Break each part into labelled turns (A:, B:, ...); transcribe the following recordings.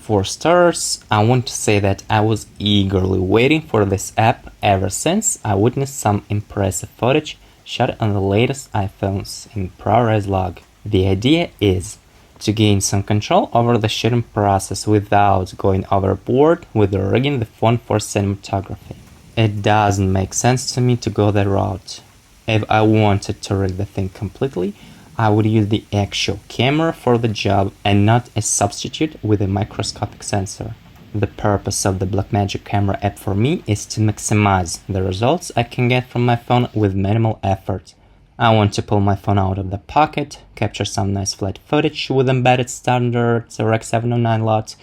A: For starters, I want to say that I was eagerly waiting for this app ever since I witnessed some impressive footage shot on the latest iPhones in ProRes log. The idea is to gain some control over the shooting process without going overboard with rigging the phone for cinematography. It doesn't make sense to me to go that route. If I wanted to rig the thing completely, I would use the actual camera for the job and not a substitute with a microscopic sensor. The purpose of the Blackmagic Camera App for me is to maximize the results I can get from my phone with minimal effort. I want to pull my phone out of the pocket, capture some nice flat footage with embedded standard Rec 709 LUT,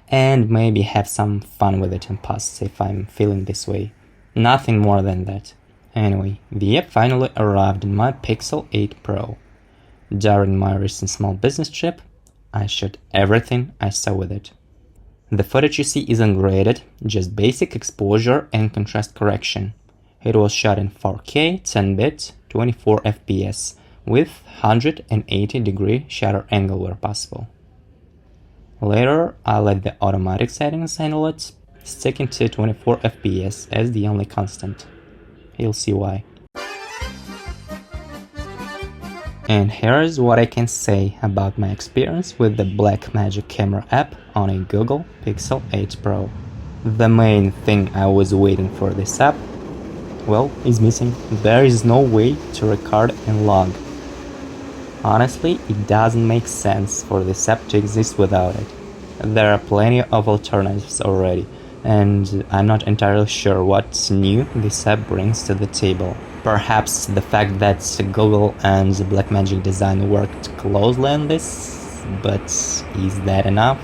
A: and maybe have some fun with it in post if I'm feeling this way. Nothing more than that. Anyway, the app finally arrived in my Pixel 8 Pro. During my recent small business trip, I shot everything I saw with it. The footage you see isn't graded, just basic exposure and contrast correction. It was shot in 4K, 10-bit, 24 FPS, with 180-degree shutter angle where possible. Later, I let the automatic settings handle it, sticking to 24 FPS as the only constant. You'll see why. And here's what I can say about my experience with the Blackmagic Camera App on a Google Pixel 8 Pro. The main thing I was waiting for this app, well, is missing. There is no way to record and log. Honestly, it doesn't make sense for this app to exist without it. There are plenty of alternatives already, and I'm not entirely sure what new this app brings to the table. Perhaps the fact that Google and the Blackmagic design worked closely on this, but is that enough?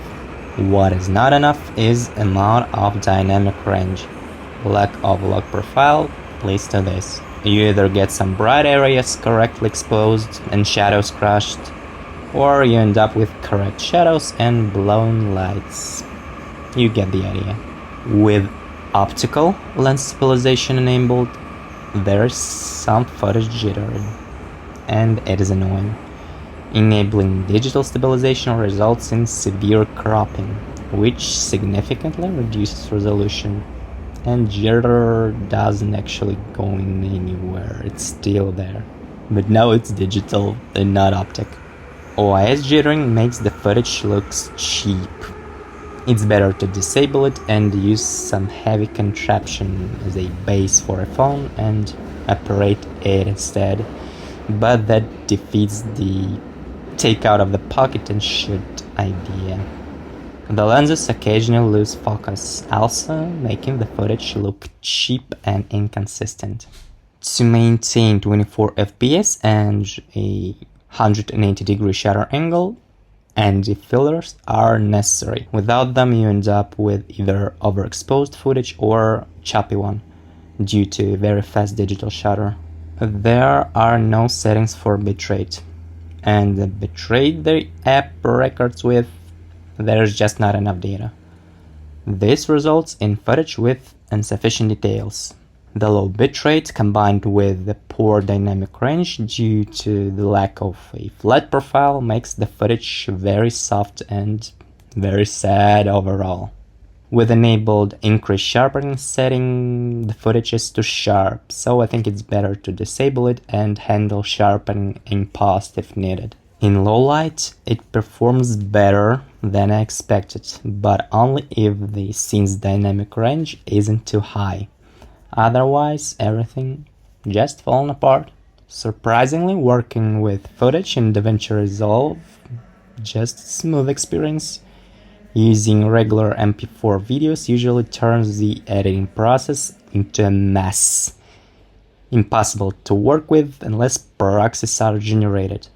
A: What is not enough is amount of dynamic range. Lack of log profile leads to this. You either get some bright areas correctly exposed and shadows crushed, or you end up with correct shadows and blown lights. You get the idea. With optical lens stabilization enabled, there's some footage jittering, and it is annoying. Enabling digital stabilization results in severe cropping, which significantly reduces resolution, and jitter doesn't actually go anywhere, it's still there. But now it's digital and not optic. OIS jittering makes the footage look cheap. It's better to disable it and use some heavy contraption as a base for a phone and operate it instead, but that defeats the take out of the pocket and shoot idea. The lenses occasionally lose focus, also making the footage look cheap and inconsistent. To maintain 24 FPS and a 180-degree shutter angle, anti-fillers are necessary. Without them, you end up with either overexposed footage or choppy one, due to very fast digital shutter. There are no settings for bitrate, and the bitrate the app records with, there's just not enough data. This results in footage with insufficient details. The low bitrate combined with the poor dynamic range due to the lack of a flat profile makes the footage very soft and very sad overall. With enabled increased sharpening setting, the footage is too sharp, so I think it's better to disable it and handle sharpening in post if needed. In low light, it performs better than I expected, but only if the scene's dynamic range isn't too high. Otherwise, everything just falling apart. Surprisingly, working with footage in DaVinci Resolve, just a smooth experience. Using regular MP4 videos usually turns the editing process into a mess. Impossible to work with unless proxies are generated.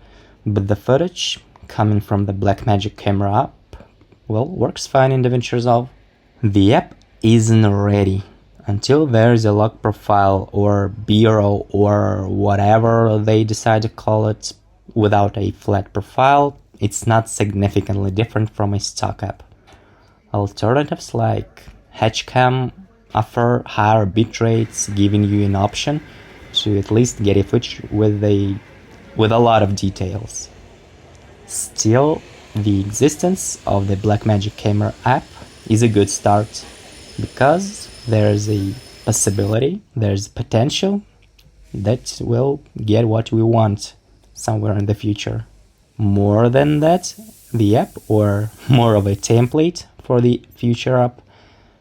A: But the footage coming from the Blackmagic Camera App, well, works fine in DaVinci Resolve. The app isn't ready until there's a log profile or bureau or whatever they decide to call it without a flat profile. It's not significantly different from a stock app. Alternatives like Hatchcam offer higher bitrates, giving you an option to at least get a footage with a lot of details. Still, The existence of the Blackmagic Camera App is a good start, because there's a possibility, there's potential that we'll get what we want somewhere in the future. More than that, the app, or more of a template for the future app,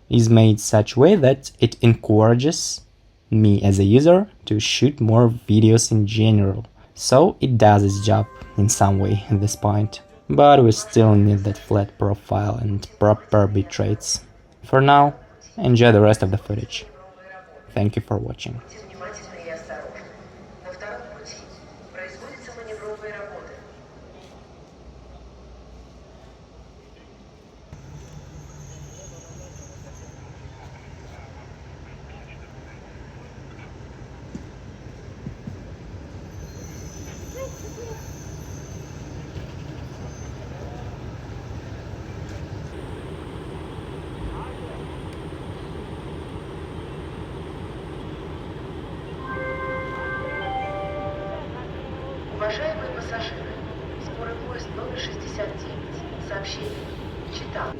A: is made such way that it encourages me as a user to shoot more videos in general. So it does its job in some way at this point. But we still need that flat profile and proper bitrates. For now, enjoy the rest of the footage. Thank you for watching.
B: Уважаемые пассажиры, скорый поезд номер 69. Сообщение. Чита.